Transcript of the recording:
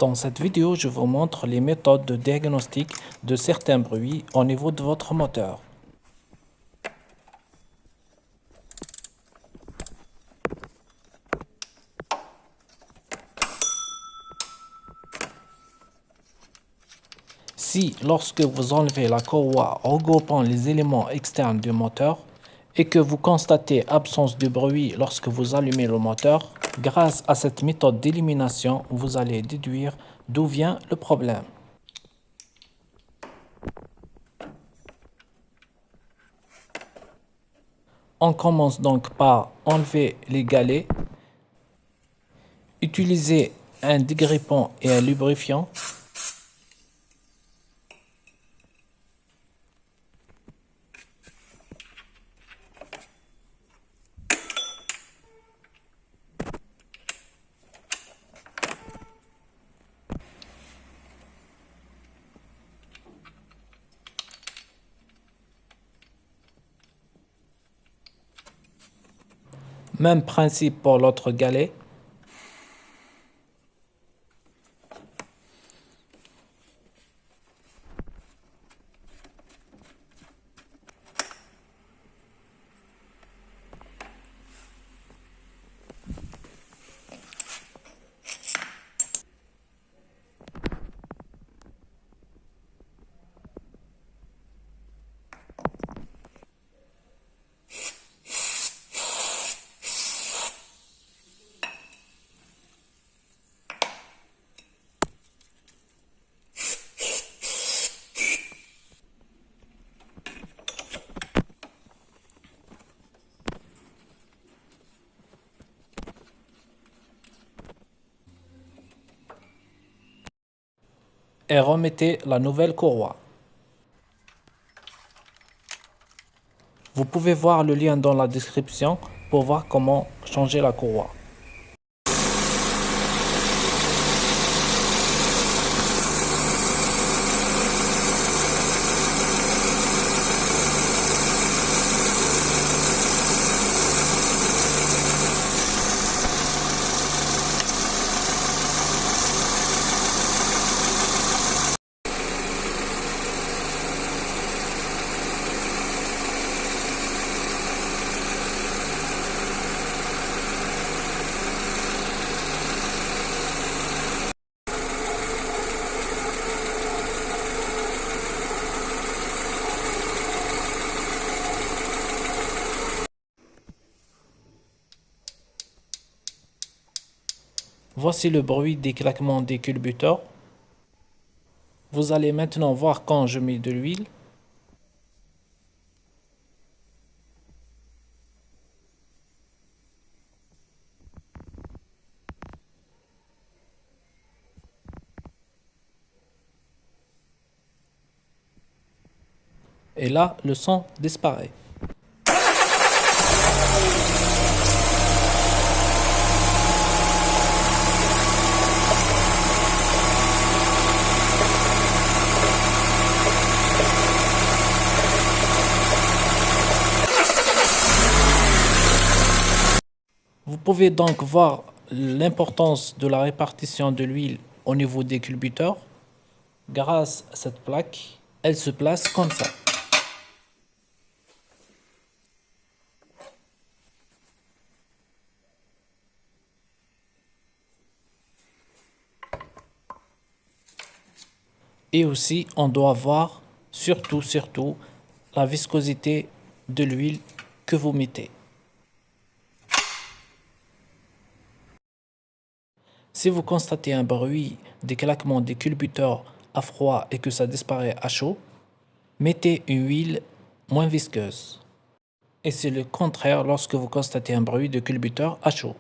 Dans cette vidéo, je vous montre les méthodes de diagnostic de certains bruits au niveau de votre moteur. Si, lorsque vous enlevez la courroie regroupant les éléments externes du moteur et que vous constatez absence de bruit lorsque vous allumez le moteur, grâce à cette méthode d'élimination, vous allez déduire d'où vient le problème. On commence donc par enlever les galets, utiliser un dégrippant et un lubrifiant. Même principe pour l'autre galet. Et remettez la nouvelle courroie. Vous pouvez voir le lien dans la description pour voir comment changer la courroie. Voici le bruit des claquements des culbuteurs. Vous allez maintenant voir quand je mets de l'huile. Et là, le son disparaît. Vous pouvez donc voir l'importance de la répartition de l'huile au niveau des culbuteurs. Grâce à cette plaque, elle se place comme ça. Et aussi, on doit voir surtout la viscosité de l'huile que vous mettez. Si vous constatez un bruit des claquements des culbuteurs à froid et que ça disparaît à chaud, mettez une huile moins visqueuse. Et c'est le contraire lorsque vous constatez un bruit de culbuteur à chaud.